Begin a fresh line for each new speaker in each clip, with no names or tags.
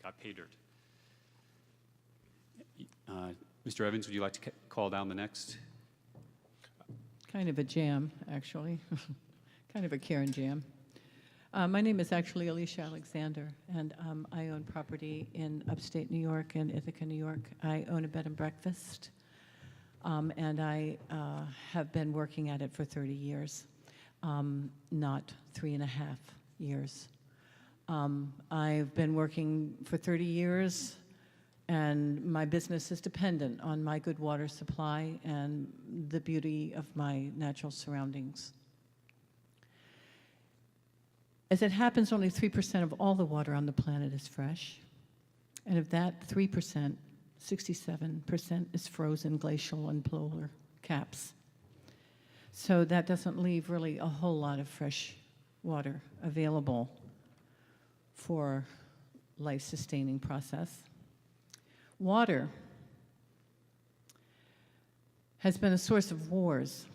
got pay dirt. Mr. Evans, would you like to call down the next?
Kind of a jam, actually. Kind of a Karen jam. My name is actually Alicia Alexander, and I own property in upstate New York and Ithaca, New York. I own a bed and breakfast, and I have been working at it for 30 years, not 3.5 years. I've been working for 30 years, and my business is dependent on my good water supply and the beauty of my natural surroundings. As it happens, only 3% of all the water on the planet is fresh. And of that 3%, 67% is frozen glacial and polar caps. So that doesn't leave really a whole lot of fresh water available for life-sustaining process. Water has been a source of wars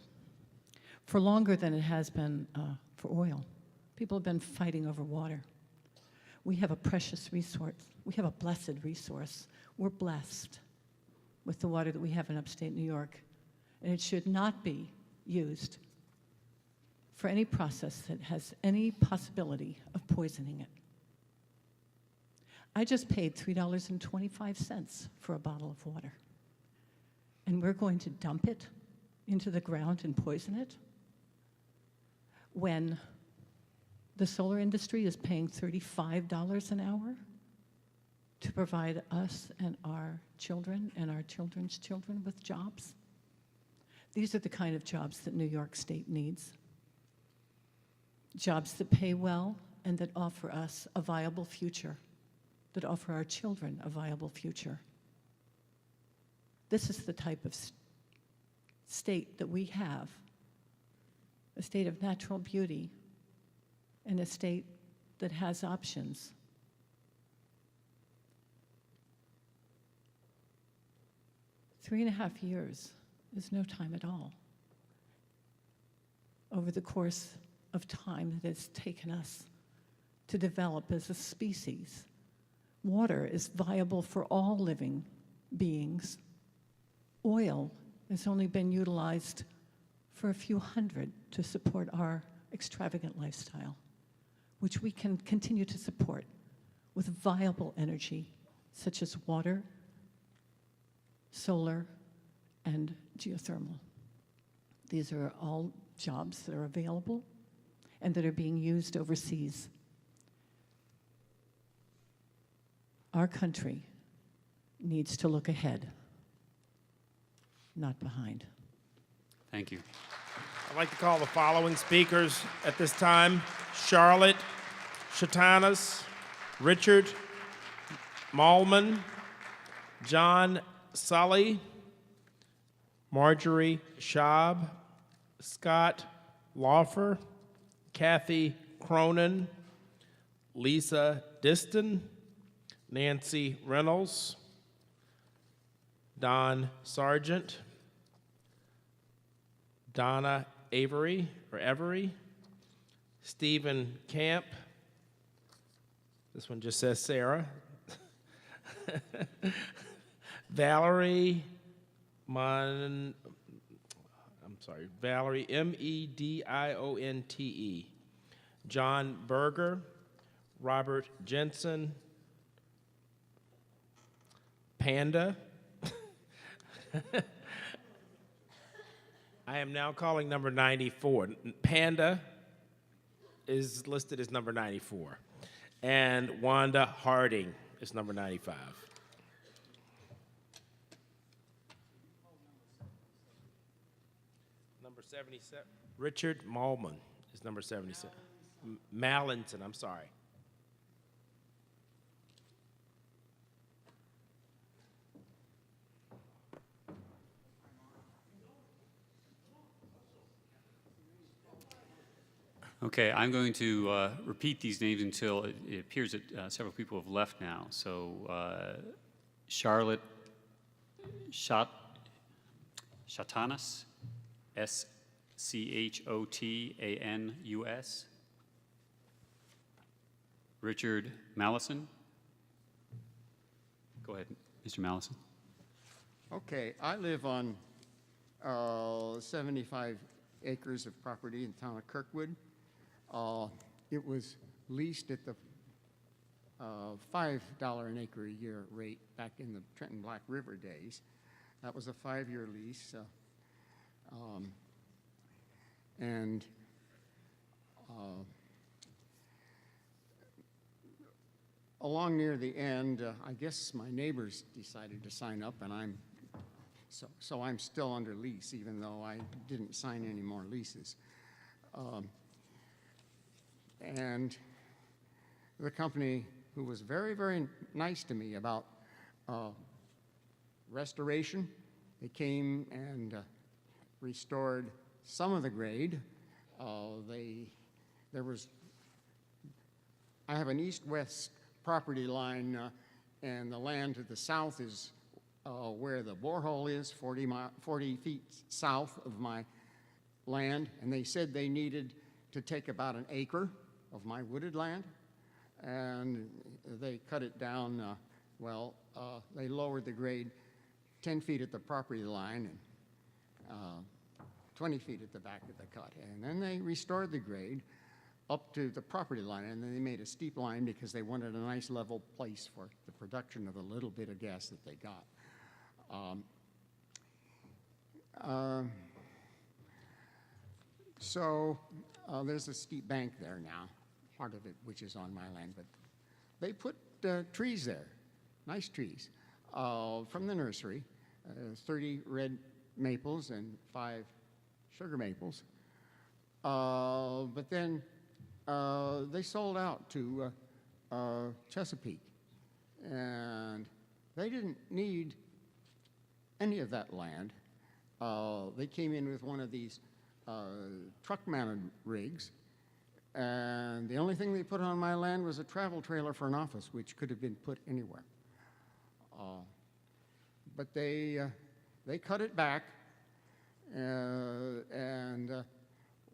for longer than it has been for oil. People have been fighting over water. We have a precious resource. We have a blessed resource. We're blessed with the water that we have in upstate New York, and it should not be used for any process that has any possibility of poisoning it. I just paid $3.25 for a bottle of water, and we're going to dump it into the ground and poison it when the solar industry is paying $35 an hour to provide us and our children and our children's children with jobs. These are the kind of jobs that New York State needs. Jobs that pay well and that offer us a viable future, that offer our children a viable future. This is the type of state that we have, a state of natural beauty, and a state that has options. Three and a half years is no time at all. Over the course of time that it's taken us to develop as a species, water is viable for all living beings. Oil has only been utilized for a few hundred to support our extravagant lifestyle, which we can continue to support with viable energy such as water, solar, and geothermal. These are all jobs that are available and that are being used overseas. Our country needs to look ahead, not behind.
Thank you.
I'd like to call the following speakers at this time: Charlotte Shatanas, Richard Malman, John Sully, Marjorie Schaub, Scott Laufer, Kathy Cronin, Lisa Diston, Nancy Reynolds, Don Sargent, Donna Avery, Stephen Camp. This one just says Sarah. Valerie Medionte. John Berger, Robert Jensen, Panda. I am now calling number 94. Panda is listed as number 94. And Wanda Harding is number 95. Number 77. Richard Malman is number 77. Mallinson, I'm sorry.
Okay, I'm going to repeat these names until it appears that several people have left now. So Charlotte Shatanas, Schotanus. Richard Mallinson, Go ahead, Mr. Mallinson.
Okay, I live on 75 acres of property in the town of Kirkwood. It was leased at the $5 an acre a year rate back in the Trenton Black River days. That was a 5-year lease. And along near the end, I guess my neighbors decided to sign up, and I'm still under lease, even though I didn't sign any more leases. And the company, who was very, very nice to me about restoration, they came and restored some of the grade. I have an east-west property line, and the land to the south is where the borehole is, 40 feet south of my land, and they said they needed to take about an acre of my wooded land, and they cut it down. They lowered the grade 10 feet at the property line and 20 feet at the back of the cut, and then they restored the grade up to the property line, and then they made a steep line because they wanted a nice level place for the production of the little bit of gas that they got. There's a steep bank there now, part of it which is on my land, but they put trees there, nice trees, from the nursery, 30 red maples and 5 sugar maples. But then they sold out to Chesapeake, and they didn't need any of that land. They came in with one of these truck-mounted rigs, and the only thing they put on my land was a travel trailer for an office, which could have been put anywhere. But they cut it back, and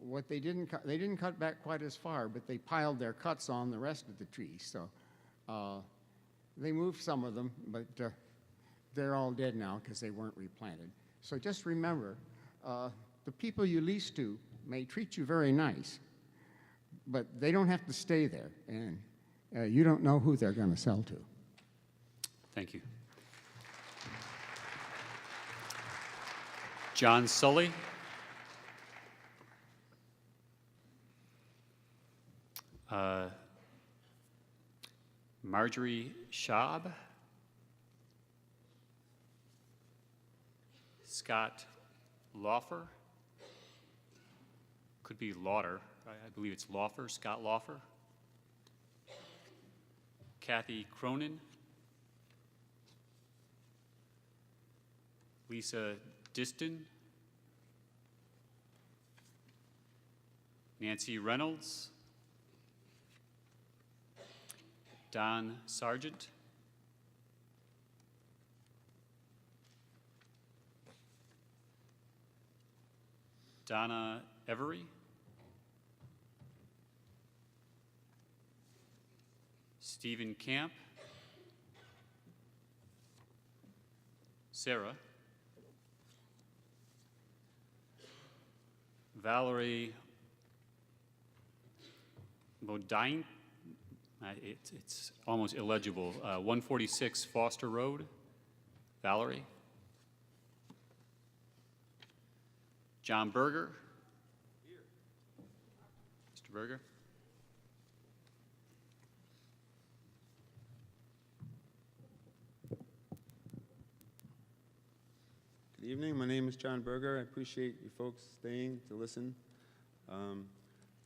what they didn't cut back quite as far, but they piled their cuts on the rest of the trees. So they moved some of them, but they're all dead now because they weren't replanted. So just remember, the people you lease to may treat you very nice, but they don't have to stay there, and you don't know who they're going to sell to.
Thank you. John Sully. Marjorie Schaub. Scott Laufer. Could be Lauder. I believe it's Laufer, Scott Laufer. Kathy Cronin. Lisa Diston. Nancy Reynolds. Don Sargent. Donna Every. Stephen Camp. Sarah. Valerie Bodine. It's almost illegible. 146 Foster Road. Valerie. John Berger. Here. Mr. Berger.
Good evening. My name is John Berger. I appreciate you folks staying to listen.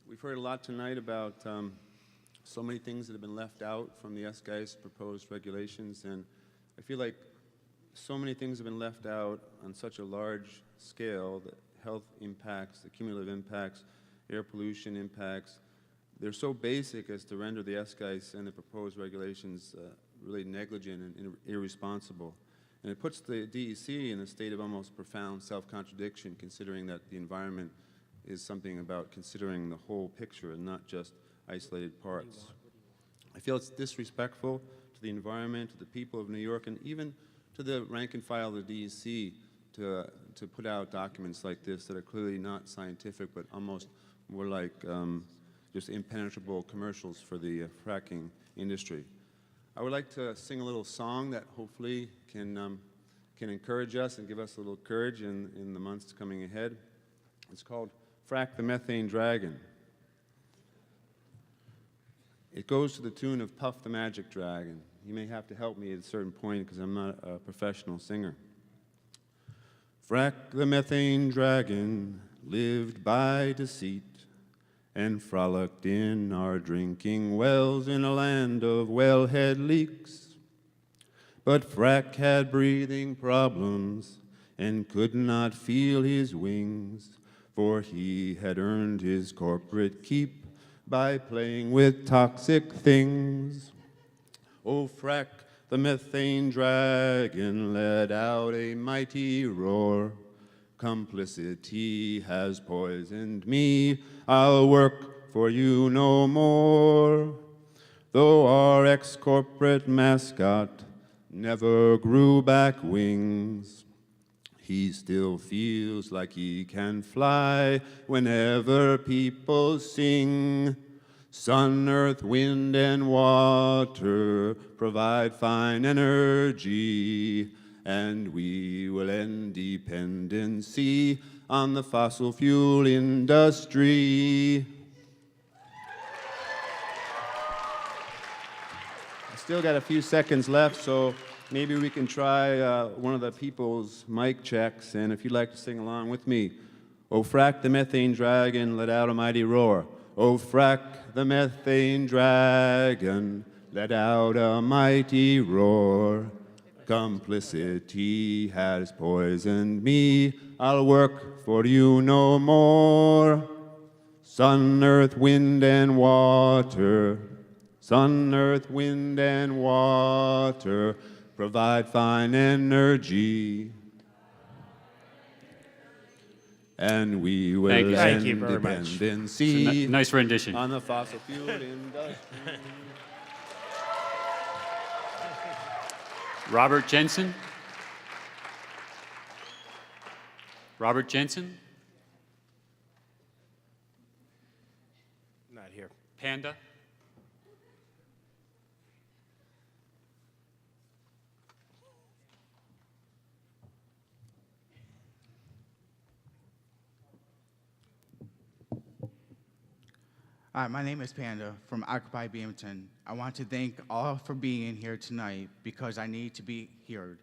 We've heard a lot tonight about so many things that have been left out from the SGEIS proposed regulations, and I feel like so many things have been left out on such a large scale, the health impacts, the cumulative impacts, air pollution impacts. They're so basic as to render the SGEIS and the proposed regulations really negligent and irresponsible. And it puts the DEC in a state of almost profound self-contradiction, considering that the environment is something about considering the whole picture and not just isolated parts. I feel it's disrespectful to the environment, to the people of New York, and even to the rank and file of the DEC to put out documents like this that are clearly not scientific, but almost more like just impenetrable commercials for the fracking industry. I would like to sing a little song that hopefully can encourage us and give us a little courage in the months coming ahead. It's called Frack the Methane Dragon. It goes to the tune of Puff the Magic Dragon. You may have to help me at a certain point because I'm not a professional singer. Frack the methane dragon lived by deceit and frolicked in our drinking wells in a land of wellhead leaks. But Frack had breathing problems and could not feel his wings, for he had earned his corporate keep by playing with toxic things. Oh, Frack the methane dragon let out a mighty roar. Complicity has poisoned me, I'll work for you no more. Though our ex-corporate mascot never grew back wings, he still feels like he can fly whenever people sing. Sun, earth, wind, and water provide fine energy, and we will end dependency on the fossil fuel industry. I still got a few seconds left, so maybe we can try one of the people's mic checks, and if you'd like to sing along with me. Oh, frack the methane dragon, let out a mighty roar. Oh, frack the methane dragon, let out a mighty roar. Complicity has poisoned me, I'll work for you no more. Sun, earth, wind, and water, sun, earth, wind, and water, provide fine energy. And we will
Thank you
end
very much.
dependency
Nice rendition.
on the fossil fuel industry.
Robert Jensen? Robert Jensen?
Not here.
Panda?
Hi, my name is Panda from Occupy Binghamton. I want to thank all for being here tonight because I need to be heard.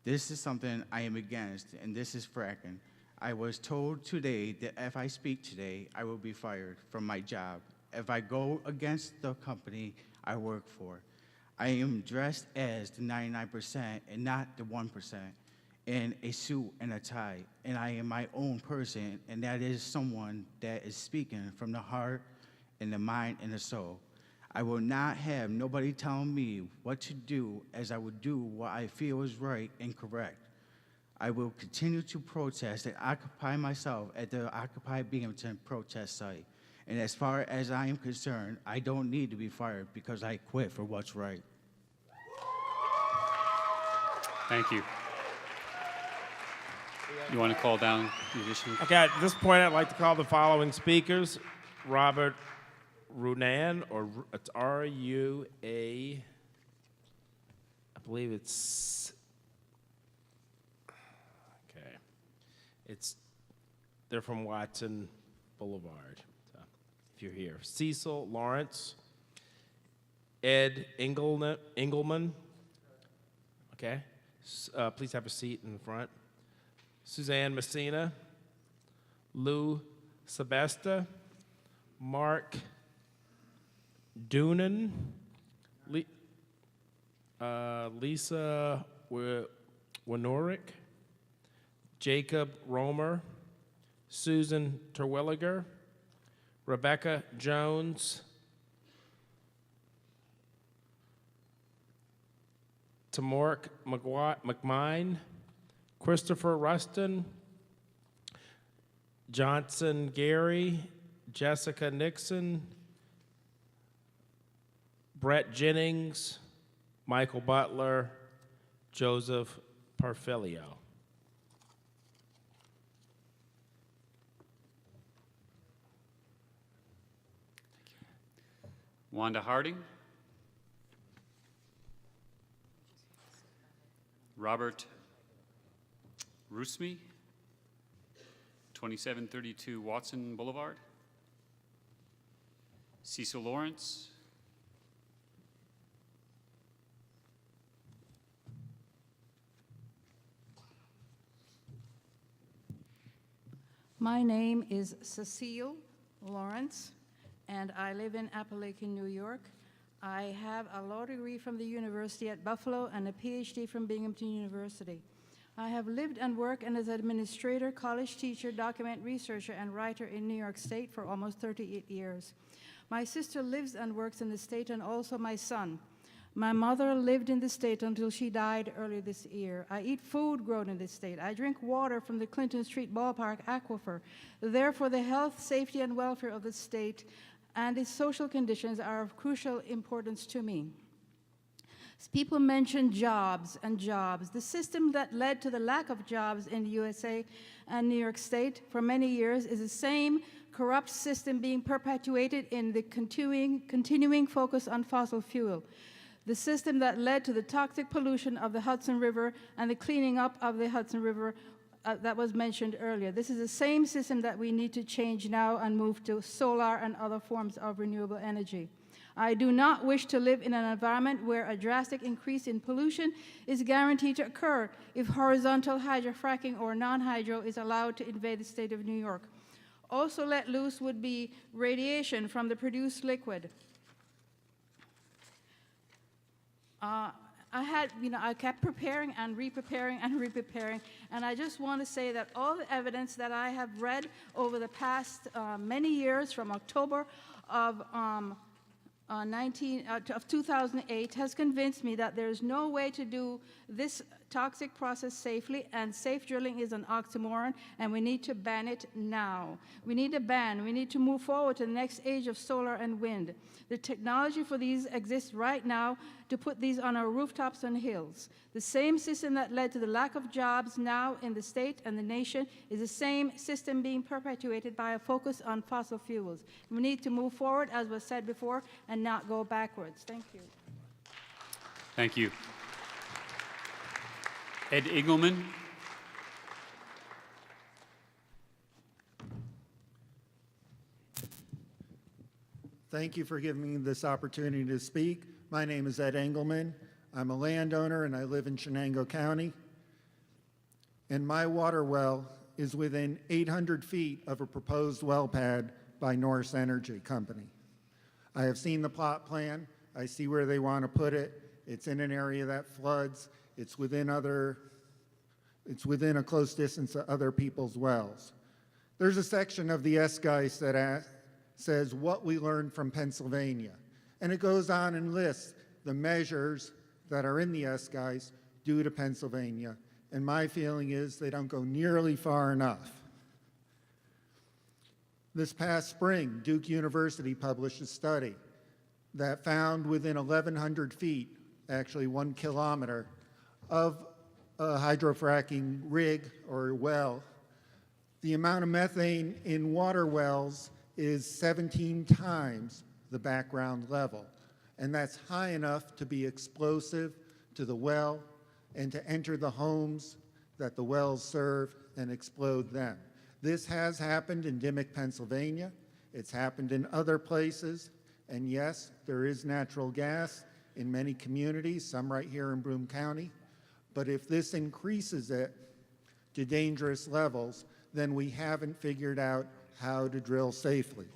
This is something I am against, and this is fracking. I was told today that if I speak today, I will be fired from my job if I go against the company I work for. I am dressed as the 99% and not the 1%, in a suit and a tie, and I am my own person, and that is someone that is speaking from the heart and the mind and the soul. I will not have nobody telling me what to do, as I will do what I feel is right and correct. I will continue to protest and occupy myself at the Occupy Binghamton protest site. And as far as I am concerned, I don't need to be fired because I quit for what's right.
Thank you. You want to call down the additional?
Okay, at this point, I'd like to call the following speakers. Robert Runan, or it's R-U-A, I believe it's, okay. They're from Watson Boulevard, so if you're here. Cecile Lawrence, Ed Engelmann, okay. Please have a seat in the front. Suzanne Messina, Lou Sebesta, Mark Doonan, Lisa Winorick, Jacob Romer, Susan Terwilliger, Rebecca Jones, Tamork McMine, Christopher Rustin, Johnson Gary, Jessica Nixon, Brett Jennings, Michael Butler, Joseph Parfilio.
Wanda Harding. Robert Rusmi, 2732 Watson Boulevard. Cecile Lawrence.
My name is Cecile Lawrence, and I live in Appalachian, New York. I have a law degree from the University at Buffalo and a PhD from Binghamton University. I have lived and worked as an administrator, college teacher, document researcher, and writer in New York State for almost 38 years. My sister lives and works in the state, and also my son. My mother lived in the state until she died earlier this year. I eat food grown in this state. I drink water from the Clinton Street Ballpark aquifer. Therefore, the health, safety, and welfare of the state and its social conditions are of crucial importance to me. People mention jobs and jobs. The system that led to the lack of jobs in the USA and New York State for many years is the same corrupt system being perpetuated in the continuing focus on fossil fuel. The system that led to the toxic pollution of the Hudson River and the cleaning up of the Hudson River that was mentioned earlier. This is the same system that we need to change now and move to solar and other forms of renewable energy. I do not wish to live in an environment where a drastic increase in pollution is guaranteed to occur if horizontal hydrofracking or non-hydro is allowed to invade the state of New York. Also let loose would be radiation from the produced liquid. I kept preparing and re-preparing and re-preparing, and I just want to say that all the evidence that I have read over the past many years, from October of 2008, has convinced me that there is no way to do this toxic process safely, and safe drilling is an oxymoron, and we need to ban it now. We need a ban. We need to move forward to the next age of solar and wind. The technology for these exists right now to put these on our rooftops and hills. The same system that led to the lack of jobs now in the state and the nation is the same system being perpetuated by a focus on fossil fuels. We need to move forward, as was said before, and not go backwards. Thank you.
Thank you. Ed Engelmann.
Thank you for giving me this opportunity to speak. My name is Ed Engelmann. I'm a landowner and I live in Shenango County. And my water well is within 800 feet of a proposed well pad by Norse Energy Company. I have seen the plot plan. I see where they want to put it. It's in an area that floods. It's within a close distance of other people's wells. There's a section of the SGEIS that says what we learned from Pennsylvania. And it goes on and lists the measures that are in the SGEIS due to Pennsylvania. And my feeling is they don't go nearly far enough. This past spring, Duke University published a study that found within 1,100 feet, actually 1 kilometer, of a hydrofracking rig or well, the amount of methane in water wells is 17 times the background level. And that's high enough to be explosive to the well and to enter the homes that the wells serve and explode them. This has happened in Dimock, Pennsylvania. It's happened in other places. And yes, there is natural gas in many communities, some right here in Broome County. But if this increases it to dangerous levels, then we haven't figured out how to drill safely.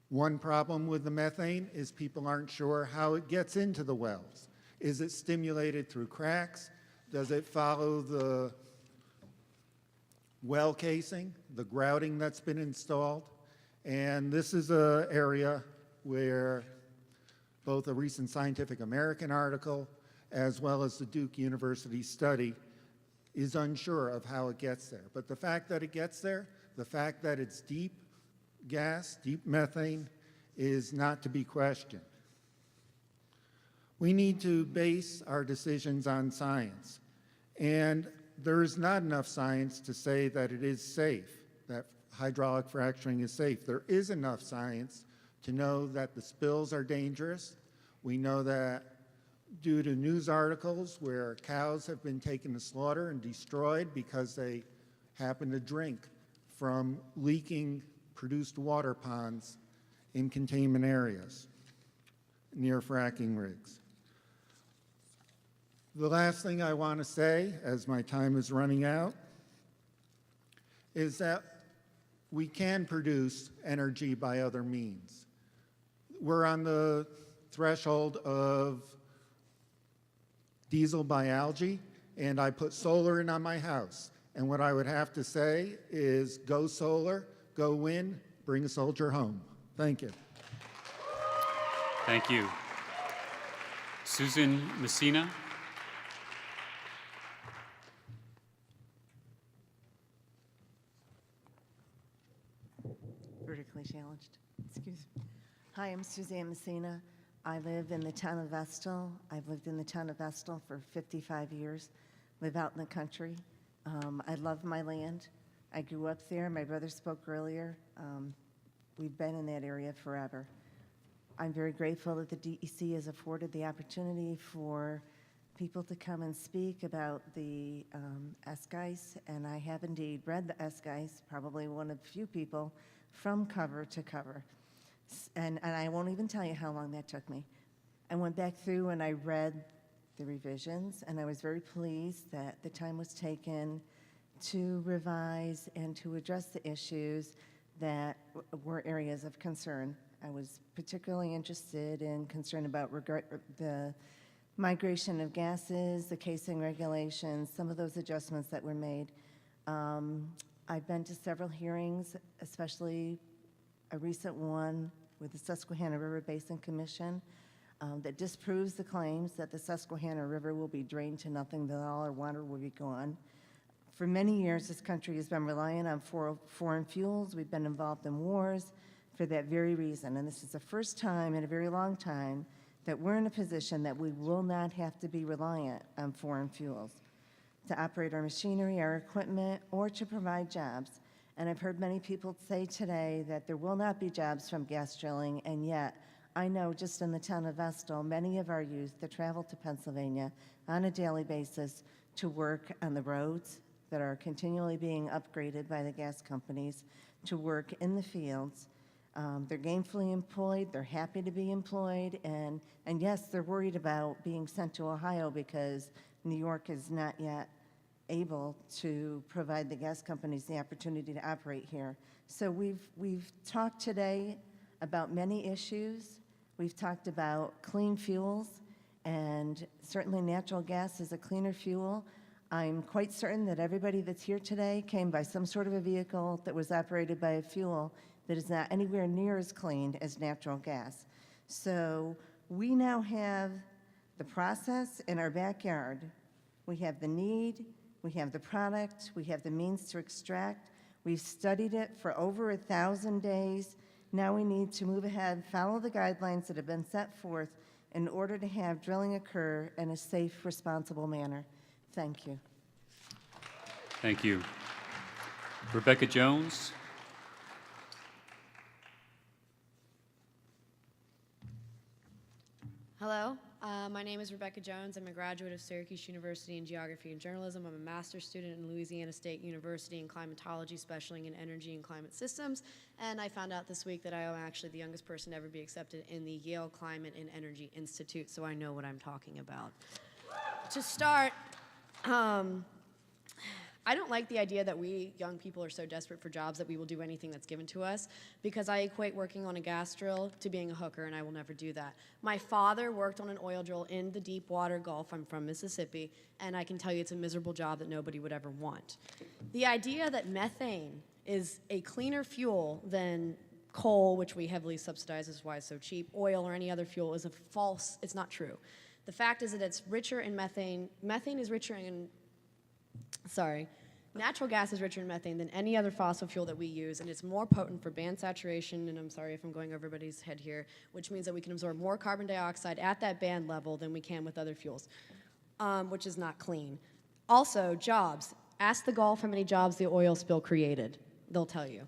One problem with the methane is people aren't sure how it gets into the wells. Is it stimulated through cracks? Does it follow the well casing, the grouting that's been installed? And this is an area where both a recent Scientific American article as well as the Duke University study is unsure of how it gets there. But the fact that it gets there, the fact that it's deep gas, deep methane, is not to be questioned. We need to base our decisions on science. And there is not enough science to say that it is safe, that hydraulic fracturing is safe. There is enough science to know that the spills are dangerous. We know that due to news articles where cows have been taken to slaughter and destroyed because they happen to drink from leaking produced water ponds in containment areas near fracking rigs. The last thing I want to say, as my time is running out, is that we can produce energy by other means. We're on the threshold of diesel by algae, and I put solar in on my house. And what I would have to say is go solar, go wind, bring a soldier home. Thank you.
Thank you. Suzanne Messina.
Vertically challenged. Excuse me. Hi, I'm Suzanne Messina. I live in the town of Vestal. I've lived in the town of Vestal for 55 years, live out in the country. I love my land. I grew up there. My brother spoke earlier. We've been in that area forever. I'm very grateful that the DEC has afforded the opportunity for people to come and speak about the SGEIS, and I have indeed read the SGEIS, probably one of the few people, from cover to cover. And I won't even tell you how long that took me. I went back through and I read the revisions, and I was very pleased that the time was taken to revise and to address the issues that were areas of concern. I was particularly interested in concern about the migration of gases, the casing regulations, some of those adjustments that were made. I've been to several hearings, especially a recent one with the Susquehanna River Basin Commission that disproves the claims that the Susquehanna River will be drained to nothing, that all our water will be gone. For many years, this country has been reliant on foreign fuels. We've been involved in wars for that very reason. And this is the first time in a very long time that we're in a position that we will not have to be reliant on foreign fuels to operate our machinery, our equipment, or to provide jobs. And I've heard many people say today that there will not be jobs from gas drilling, and yet I know just in the town of Vestal, many of our youth that travel to Pennsylvania on a daily basis to work on the roads that are continually being upgraded by the gas companies, to work in the fields. They're gainfully employed, they're happy to be employed, and yes, they're worried about being sent to Ohio because New York is not yet able to provide the gas companies the opportunity to operate here. So we've talked today about many issues. We've talked about clean fuels, and certainly natural gas is a cleaner fuel. I'm quite certain that everybody that's here today came by some sort of a vehicle that was operated by a fuel that is not anywhere near as clean as natural gas. So we now have the process in our backyard. We have the need, we have the product, we have the means to extract. We've studied it for over 1,000 days. Now we need to move ahead, follow the guidelines that have been set forth in order to have drilling occur in a safe, responsible manner. Thank you.
Thank you. Rebecca Jones.
Hello, my name is Rebecca Jones. I'm a graduate of Syracuse University in Geography and Journalism. I'm a master's student in Louisiana State University in climatology, specializing in energy and climate systems. And I found out this week that I am actually the youngest person to ever be accepted in the Yale Climate and Energy Institute, so I know what I'm talking about. To start, I don't like the idea that we young people are so desperate for jobs that we will do anything that's given to us, because I equate working on a gas drill to being a hooker, and I will never do that. My father worked on an oil drill in the deep water Gulf. I'm from Mississippi, and I can tell you it's a miserable job that nobody would ever want. The idea that methane is a cleaner fuel than coal, which we heavily subsidize, is why it's so cheap, oil or any other fuel, is a false, it's not true. The fact is that it's richer in methane. Methane is richer in, Natural gas is richer in methane than any other fossil fuel that we use, and it's more potent for band saturation, and I'm sorry if I'm going over everybody's head here, which means that we can absorb more carbon dioxide at that band level than we can with other fuels, which is not clean. Also, jobs. Ask the Gulf how many jobs the oil spill created. They'll tell you.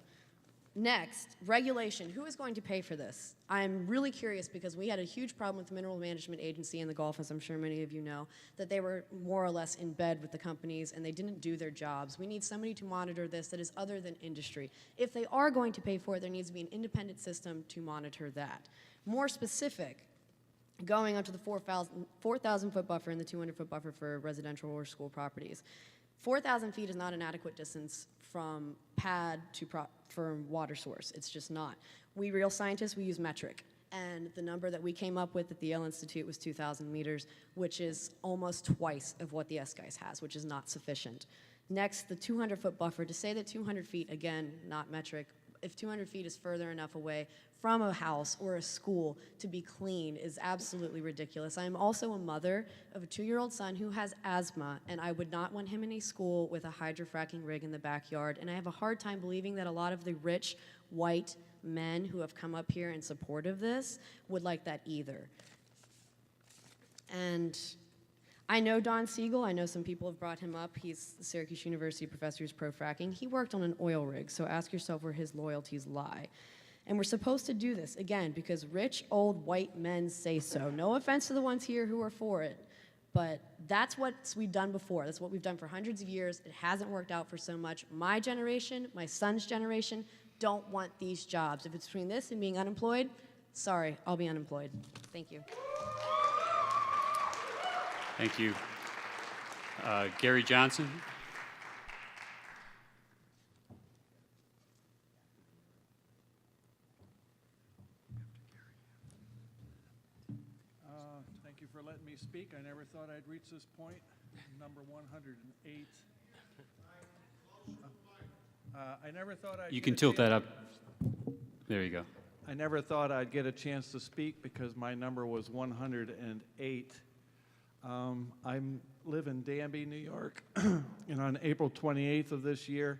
Next, regulation. Who is going to pay for this? I'm really curious because we had a huge problem with the Mineral Management Agency in the Gulf, as I'm sure many of you know, that they were more or less in bed with the companies and they didn't do their jobs. We need somebody to monitor this that is other than industry. If they are going to pay for it, there needs to be an independent system to monitor that. More specific, going up to the 4,000-foot buffer and the 200-foot buffer for residential or school properties. 4,000 feet is not an adequate distance from pad to from water source. It's just not. We real scientists, we use metric. And the number that we came up with at the Yale Institute was 2,000 meters, which is almost twice of what the SGEIS has, which is not sufficient. Next, the 200-foot buffer. To say that 200 feet, again, not metric, if 200 feet is further enough away from a house or a school to be clean is absolutely ridiculous. I am also a mother of a 2-year-old son who has asthma, and I would not want him in a school with a hydrofracking rig in the backyard. And I have a hard time believing that a lot of the rich white men who have come up here in support of this would like that either. And I know Don Siegel. I know some people have brought him up. He's the Syracuse University professor who's pro-fracking. He worked on an oil rig, so ask yourself where his loyalties lie. And we're supposed to do this, again, because rich, old, white men say so. No offense to the ones here who are for it, but that's what we've done before. That's what we've done for hundreds of years. It hasn't worked out for so much. My generation, my son's generation, don't want these jobs. If it's between this and being unemployed, sorry, I'll be unemployed. Thank you.
Thank you. Gary Johnson.
Thank you for letting me speak. I never thought I'd reach this point. Number 108. I never thought I'd.
You can tilt that up. There you go.
I never thought I'd get a chance to speak because my number was 108. I live in Danby, New York, and on April 28th of this year,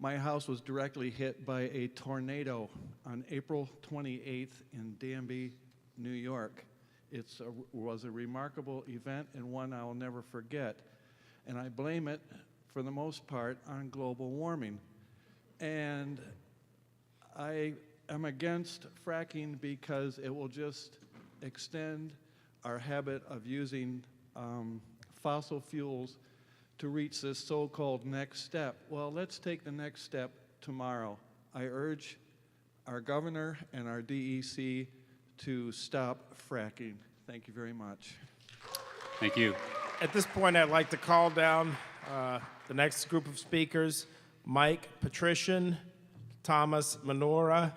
my house was directly hit by a tornado on April 28th in Danby, New York. It was a remarkable event and one I'll never forget. And I blame it, for the most part, on global warming. And I am against fracking because it will just extend our habit of using fossil fuels to reach this so-called next step. Well, let's take the next step tomorrow. I urge our governor and our DEC to stop fracking. Thank you very much.
Thank you.
At this point, I'd like to call down the next group of speakers: Mike Patrician, Thomas Menora,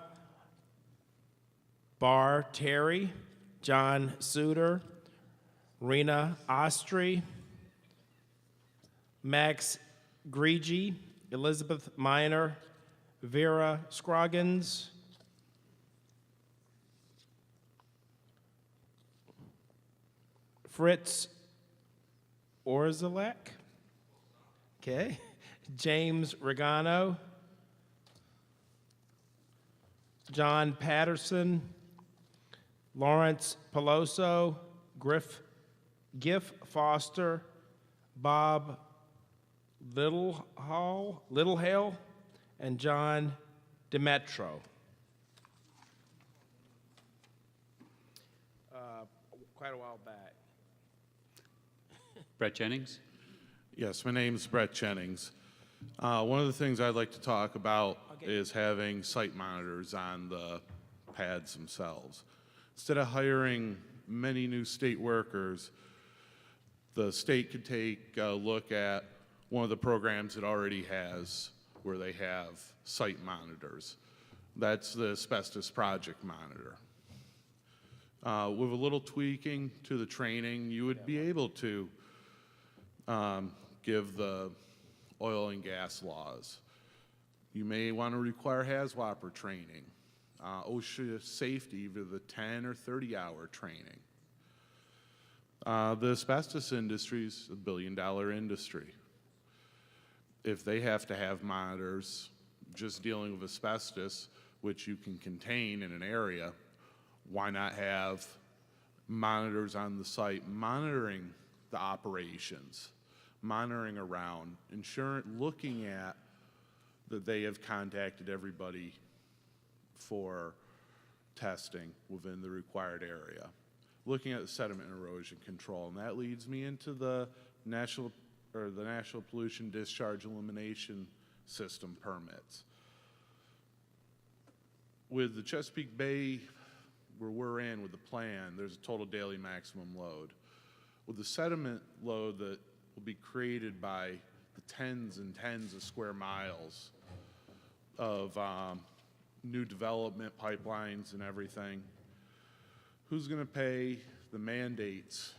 Bar Terry, John Suter, Rena Ostry, Max Grigi, Elizabeth Miner, Vera Scroggins, Fritz Orzalek, okay, James Regano, John Patterson, Lawrence Peloso, Giff Foster, Bob Littlehale, and John Demetro. Quite a while back.
Brett Jennings.
Yes, my name's Brett Jennings. One of the things I'd like to talk about is having site monitors on the pads themselves. Instead of hiring many new state workers, the state could take a look at one of the programs it already has where they have site monitors. That's the Asbestos Project Monitor. With a little tweaking to the training, you would be able to give the oil and gas laws. You may want to require HAZWOPER training, OSHA safety for the 10 or 30-hour training. The asbestos industry is a billion-dollar industry. if they have to have monitors just dealing with asbestos, which you can contain in an area, why not have monitors on the site monitoring the operations, monitoring around, looking at that they have contacted everybody for testing within the required area, looking at the sediment and erosion control. And that leads me into the National Pollution Discharge Elimination System permits. With the Chesapeake Bay, where we're in with the plan, there's a total daily maximum load. With the sediment load that will be created by the tens and tens of square miles of new development pipelines and everything, who's going to pay the mandates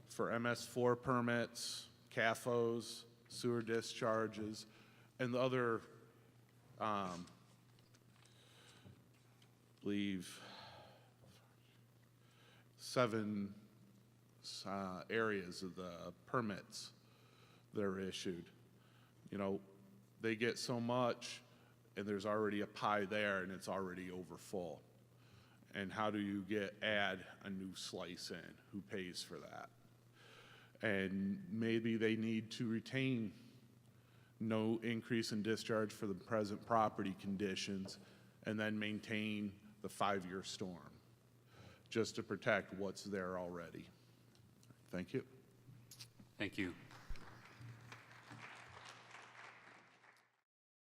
for MS4 permits, CAFOs, sewer discharges, and the other, believe, 7 areas of the permits that are issued? You know, they get so much, and there's already a pie there, and it's already over full. And how do you add a new slice in? Who pays for that? And maybe they need to retain no increase in discharge for the present property conditions and then maintain the 5-year storm just to protect what's there already. Thank you.
Thank you.